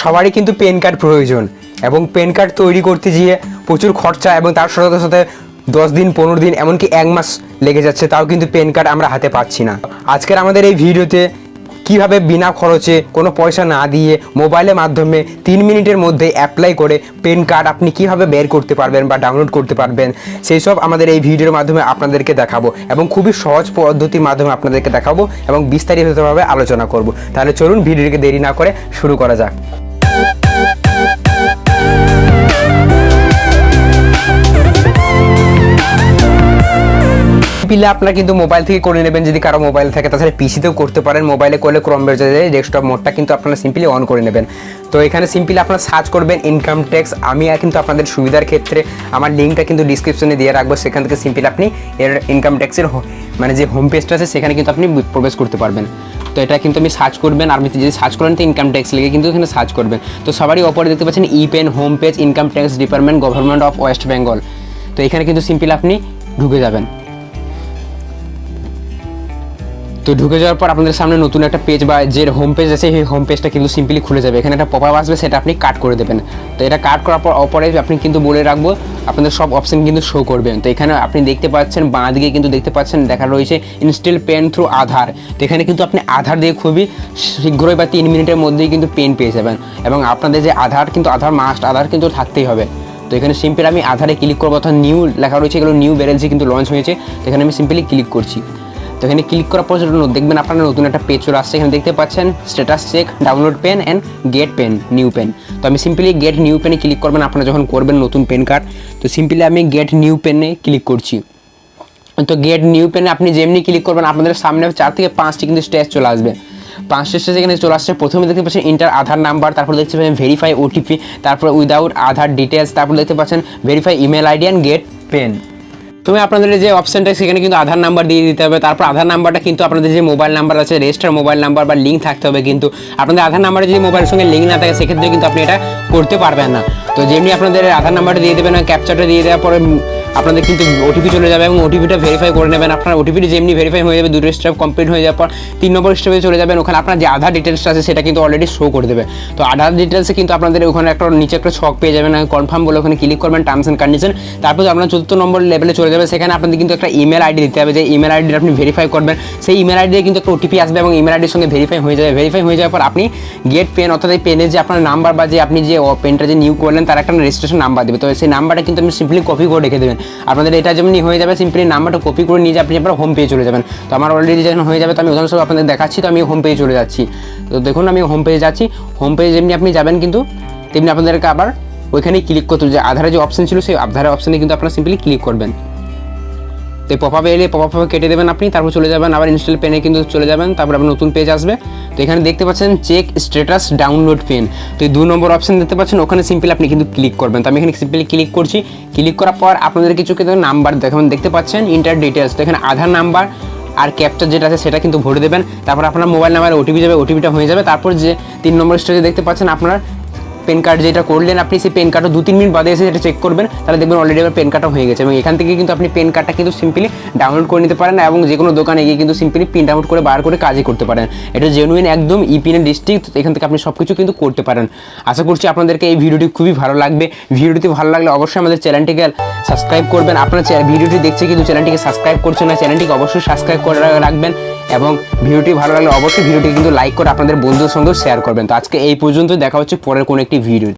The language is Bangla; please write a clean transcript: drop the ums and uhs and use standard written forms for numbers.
সবারই কিন্তু পেন কার্ড প্রয়োজন এবং পেন কার্ড তৈরি করতে গিয়ে প্রচুর খরচা এবং তার সাথে সাথে 10 দিন 15 দিন এমনকি 1 মাস লেগে যাচ্ছে, তাও কিন্তু পেন কার্ড আমরা হাতে পাচ্ছি না। আজকের আমাদের এই ভিডিওতে কিভাবে বিনা খরচে কোনো পয়সা না দিয়ে মোবাইলের মাধ্যমে 3 মিনিটের মধ্যে অ্যাপ্লাই করে পেন কার্ড আপনি কিভাবে বের করতে পারবেন বা ডাউনলোড করতে পারবেন সেই সব আমাদের এই ভিডিওর মাধ্যমে আপনাদেরকে দেখাবো এবং খুবই সহজ পদ্ধতির মাধ্যমে আপনাদেরকে দেখাবো এবং বিস্তারিতভাবে আলোচনা করব। তাহলে চলুন ভিডিওটিকে দেরি না করে শুরু করা যাক। সিম্পলি আপনারা কিন্তু মোবাইল থেকে করে নেবেন, যদি কারো মোবাইল থাকে তাছাড়া পিসিতেও করতে পারেন। মোবাইলে করলে ক্রোম ব্রাউজারে ডেস্কটপ মোডটা কিন্তু আপনারা সিম্পলি অন করে নেবেন। তো এখানে সিম্পলি আপনারা সার্চ করবেন ইনকাম ট্যাক্স। আমি কিন্তু আপনাদের সুবিধার ক্ষেত্রে আমার লিঙ্কটা কিন্তু ডিসক্রিপশনে দিয়ে রাখবো, সেখান থেকে সিম্পলি আপনি এর ইনকাম ট্যাক্সের মানে যে হোম পেজটা আছে সেখানে কিন্তু আপনি প্রবেশ করতে পারবেন। তো এটা কিন্তু আমি সার্চ করবেন, আপনি যদি সার্চ করেন তো ইনকাম ট্যাক্স লিখে কিন্তু এখানে সার্চ করবেন। তো সবারই ওপরে দেখতে পাচ্ছেন e pen home page income tax department government of West Bengal. তো এখানে কিন্তু সিম্পলি আপনি ঢুকে যাবেন। তো ঢুকে যাওয়ার পর আপনাদের সামনে নতুন একটা পেজ বা যে হোম পেজ আছে সেই হোম পেজটা কিন্তু সিম্পলি খুলে যাবে। এখানে একটা পপআপ আসবে, সেটা আপনি কাট করে দেবেন। তো এটা কাট করার পর অপরে আপনি কিন্তু বলে রাখবো আপনাদের সব অপশন কিন্তু শো করবেন। তো এখানে আপনি দেখতে পাচ্ছেন বাঁ দিকে কিন্তু দেখতে পাচ্ছেন দেখা রয়েছে ইনস্টল পেন থ্রু আধার। তো এখানে কিন্তু আপনি আধার দিয়ে খুবই শীঘ্রই বা 3 মিনিটের মধ্যেই কিন্তু পেন পেয়ে যাবেন। এবং আপনাদের যে আধার কিন্তু আধার মাস্ট, আধার কিন্তু থাকতেই হবে। তো এখানে সিম্পলি আমি আধারে ক্লিক করবো, অর্থাৎ নিউ লেখা রয়েছে, এগুলো নিউ ব্যালেন্সে কিন্তু লঞ্চ হয়েছে। তো এখানে আমি সিম্পলি ক্লিক করছি। তো এখানে ক্লিক করার পর দেখবেন আপনারা নতুন একটা পেজ চলে আসছে। এখানে দেখতে পাচ্ছেন status check, download PAN and get PAN, new PAN. তো আমি সিম্পলি গেট নিউ পেনে ক্লিক করবেন আপনারা যখন করবেন নতুন পেন কার্ড। তো সিম্পলি আমি গেট নিউ পেনে ক্লিক করছি। তো গেট নিউ পেনে আপনি যেমনি ক্লিক করবেন আপনাদের সামনে 4 থেকে 5টি কিন্তু স্টেজ চলে আসবে। 5টি স্টেজ এখানে চলে আসছে। প্রথমে দেখতে পাচ্ছেন ইন্টার আধার নাম্বার, তারপর দেখতে পাচ্ছেন ভেরিফাই ওটিপি, তারপর উইদাউট আধার ডিটেলস, তারপর দেখতে পাচ্ছেন verify email ID and get PAN. তুমি আপনাদের যে অপশনটা সেখানে কিন্তু আধার নাম্বার দিয়ে দিতে হবে। তারপর আধার নাম্বারটা কিন্তু আপনাদের যে মোবাইল নাম্বার আছে রেজিস্টার মোবাইল নাম্বার বা লিঙ্ক থাকতে হবে। কিন্তু আপনাদের আধার নাম্বারে যদি মোবাইলের সঙ্গে লিঙ্ক না থাকে সেক্ষেত্রে কিন্তু আপনি এটা করতে পারবেন না। তো যেমনি আপনাদের আধার নাম্বারটা দিয়ে দেবেন, ক্যাপচারটা দিয়ে দেওয়ার পরে আপনাদের কিন্তু ওটিপি চলে যাবে এবং ওটিপিটা ভেরিফাই করে নেবেন। আপনার ওটিপিটা যেমনি ভেরিফাই হয়ে যাবে, 2টো স্টেপ কমপ্লিট হয়ে যাওয়ার পর 3 নম্বর স্টেপে চলে যাবেন। ওখানে আপনার যে আধার ডিটেলসটা আছে সেটা কিন্তু অলরেডি শো করে দেবে। তো আধার ডিটেলসে কিন্তু আপনাদের ওখানে একটা নিচে একটা ছক পেয়ে যাবেন, কনফার্ম বলে ওখানে ক্লিক করবেন, টার্মস অ্যান্ড কন্ডিশন। তারপর আপনার 4র্থ নম্বর লেভেলে চলে যাবে। সেখানে আপনাদের কিন্তু একটা ইমেল আইডি দিতে হবে, যে ইমেল আইডি আপনি ভেরিফাই করবেন। সেই ইমেল আইডি দিয়ে কিন্তু একটা ওটিপি আসবে এবং ইমেল আইডির সঙ্গে ভেরিফাই হয়ে যাবে। ভেরিফাই হয়ে যাওয়ার পর আপনি গেট পেন, অর্থাৎ এই পেনের যে আপনার নাম্বার বা যে আপনি যে পেনটা যে নিউ করলেন তার একটা রেজিস্ট্রেশন নাম্বার দেবে। তো সেই নাম্বারটা কিন্তু আপনি সিম্পলি কপি করে রেখে দেবেন। আপনাদের এটা যেমনি হয়ে যাবে সিম্পলি নাম্বারটা কপি করে নিয়ে আপনি আপনার হোম পেজে চলে যাবেন। তো আমার অলরেডি যখন হয়ে যাবে তো আমি উদাহরণস্বরূপ আপনাদের দেখাচ্ছি। তো আমি হোম পেজে চলে যাচ্ছি। তো দেখুন আমি হোম পেজে যাচ্ছি। হোম পেজে যেমনি আপনি যাবেন কিন্তু তেমনি আপনাদেরকে আবার ওইখানেই ক্লিক করতে, যে আধারে যে অপশন ছিল সেই আধারের অপশানে কিন্তু আপনারা সিম্পলি ক্লিক করবেন। তো পপআপে এলে পপআপে কেটে দেবেন আপনি, তারপর চলে যাবেন আবার ইনস্টল পেনে কিন্তু চলে যাবেন। তারপর আপনার নতুন পেজ আসবে। তো এখানে দেখতে পাচ্ছেন চেক স্ট্যাটাস ডাউনলোড পেন। তো এই 2 নম্বর অপশন দেখতে পাচ্ছেন, ওখানে সিম্পলি আপনি কিন্তু ক্লিক করবেন। তো আমি এখানে সিম্পলি ক্লিক করছি। ক্লিক করার পর আপনাদের কিছু কিন্তু নাম্বার দেখতে পাচ্ছেন ইন্টার ডিটেলস। তো এখানে আধার নাম্বার আর ক্যাপচার যেটা আছে সেটা কিন্তু ভরে দেবেন। তারপর আপনার মোবাইল নাম্বারে ওটিপি যাবে, ওটিপিটা হয়ে যাবে। তারপর যে 3 নম্বর স্টেজে দেখতে পাচ্ছেন আপনার পেন কার্ড যেটা করলেন আপনি, সেই পেন কার্ডও 2-3 মিনিট বাদে এসে এটা চেক করবেন, তাহলে দেখবেন অলরেডি আমার পেন কার্ডটা হয়ে গেছে। এবং এখান থেকে কিন্তু আপনি পেন কার্ডটা কিন্তু সিম্পলি ডাউনলোড করে নিতে পারেন এবং যে কোনো দোকানে গিয়ে কিন্তু সিম্পলি প্রিন্ট আউট করে বার করে কাজই করতে পারেন। এটা জেনুইন একদম ইপিএন ডিস্ট্রিক্ট, এখান থেকে আপনি সব কিছু কিন্তু করতে পারেন। আশা করছি আপনাদেরকে এই ভিডিওটি খুবই ভালো লাগবে। ভিডিওটি ভালো লাগলে অবশ্যই আমাদের চ্যানেলটিকে সাবস্ক্রাইব করবেন। আপনার ভিডিওটি দেখছে কিন্তু চ্যানেলটিকে সাবস্ক্রাইব করছেন না, চ্যানেলটিকে অবশ্যই সাবস্ক্রাইব করে রাখবেন এবং ভিডিওটি ভালো লাগলে অবশ্যই ভিডিওটি কিন্তু লাইক করে আপনাদের বন্ধুদের সঙ্গেও শেয়ার করবেন। তো আজকে এই পর্যন্ত, দেখা হচ্ছে পরের কোনো একটি ভিডিও।